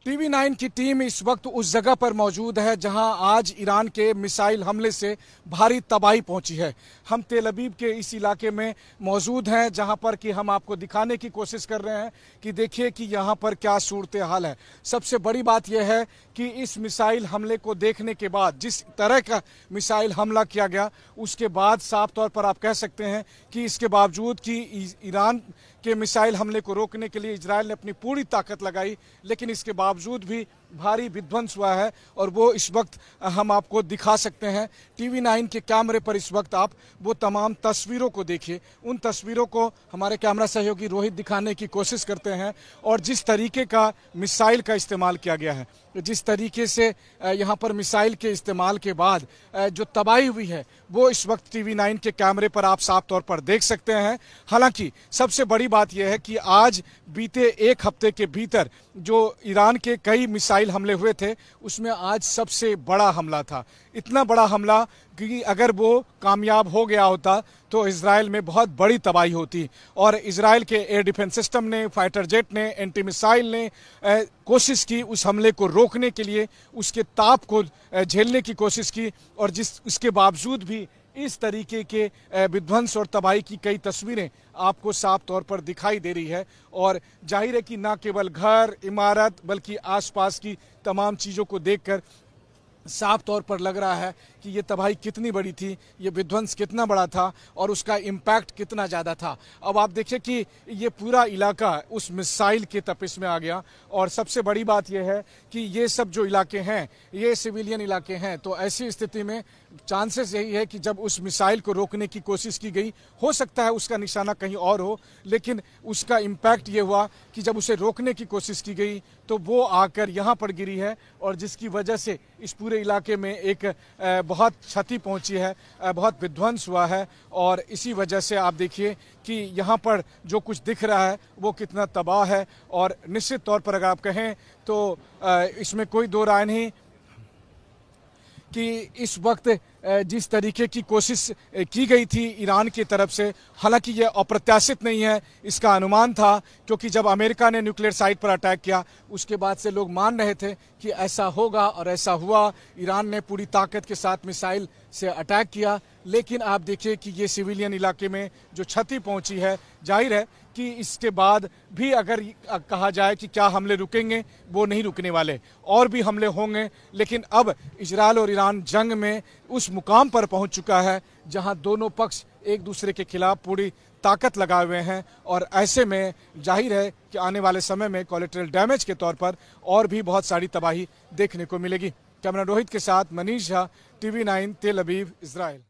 TV 9 की team इस वक्त उस जगह पर मौजूद है जहां आज ईरान के मिसाइल हमले से भारी तबाही पहुंची है। हम तेल अवीव के इस इलाके में मौजूद हैं जहां पर कि हम आपको दिखाने की कोशिश कर रहे हैं कि देखिए कि यहां पर क्या सूरत हाल है। सबसे बड़ी बात यह है कि इस मिसाइल हमले को देखने के बाद, जिस तरह का मिसाइल हमला किया गया, उसके बाद साफ तौर पर आप कह सकते हैं कि इसके बावजूद कि ईरान के मिसाइल हमले को रोकने के लिए इजराइल ने अपनी पूरी ताकत लगाई, लेकिन इसके बावजूद भी भारी विध्वंस हुआ है और वो इस वक्त हम आपको दिखा सकते हैं। टीवी 9 के कैमरे पर इस वक्त आप वो तमाम तस्वीरों को देखिए। उन तस्वीरों को हमारे कैमरा सहयोगी रोहित दिखाने की कोशिश करते हैं और जिस तरीके का मिसाइल का इस्तेमाल किया गया है, जिस तरीके से यहाँ पर मिसाइल के इस्तेमाल के बाद जो तबाही हुई है वो इस वक्त टीवी 9 के कैमरे पर आप साफ तौर पर देख सकते हैं। हालांकि सबसे बड़ी बात यह है कि आज बीते एक हफ्ते के भीतर जो ईरान के कई मिसाइल हमले हुए थे, उसमें आज सबसे बड़ा हमला था। इतना बड़ा हमला कि अगर वो कामयाब हो गया होता तो इजराइल में बहुत बड़ी तबाही होती और इजराइल के एयर डिफेंस सिस्टम ने, फाइटर जेट ने, एंटी मिसाइल ने कोशिश की उस हमले को रोकने के लिए, उसके ताप को झेलने की कोशिश की और उसके बावजूद भी इस तरीके के विध्वंस और तबाही की कई तस्वीरें आपको साफ तौर पर दिखाई दे रही है। और जाहिर है कि न केवल घर, इमारत, बल्कि आसपास की तमाम चीज़ों को देखकर साफ तौर पर लग रहा है कि ये तबाही कितनी बड़ी थी, ये विध्वंस कितना बड़ा था और उसका इम्पैक्ट कितना ज़्यादा था। अब आप देखिए कि ये पूरा इलाका उस मिसाइल के तपिश में आ गया और सबसे बड़ी बात यह है कि ये सब जो इलाके हैं ये सिविलियन इलाके हैं, तो ऐसी स्थिति में चांसेस यही है कि जब उस मिसाइल को रोकने की कोशिश की गई, हो सकता है उसका निशाना कहीं और हो, लेकिन उसका इम्पैक्ट ये हुआ कि जब उसे रोकने की कोशिश की गई तो वो आकर यहाँ पर गिरी है और जिसकी वजह से इस पूरे इलाके में एक बहुत क्षति पहुंची है, बहुत विध्वंस हुआ है। और इसी वजह से आप देखिए कि यहाँ पर जो कुछ दिख रहा है वो कितना तबाह है और निश्चित तौर पर अगर आप कहें तो इसमें कोई दो राय नहीं कि इस वक्त जिस तरीके की कोशिश की गई थी ईरान की तरफ से, हालांकि ये अप्रत्याशित नहीं है, इसका अनुमान था, क्योंकि जब अमेरिका ने न्यूक्लियर साइट पर अटैक किया उसके बाद से लोग मान रहे थे कि ऐसा होगा और ऐसा हुआ। ईरान ने पूरी ताकत के साथ मिसाइल से अटैक किया, लेकिन आप देखिए कि ये सिविलियन इलाके में जो क्षति पहुंची है, जाहिर है कि इसके बाद भी अगर कहा जाए कि क्या हमले रुकेंगे, वो नहीं रुकने वाले, और भी हमले होंगे। लेकिन अब इजराइल और ईरान जंग में उस मुकाम पर पहुंच चुका है जहां दोनों पक्ष एक दूसरे के खिलाफ पूरी ताकत लगाए हुए हैं और ऐसे में जाहिर है कि आने वाले समय में कोलेटरल डैमेज के तौर पर और भी बहुत सारी तबाही देखने को मिलेगी। कैमरा रोहित के साथ मनीष झा, टीवी 9, तेल अवीव, इजराइल।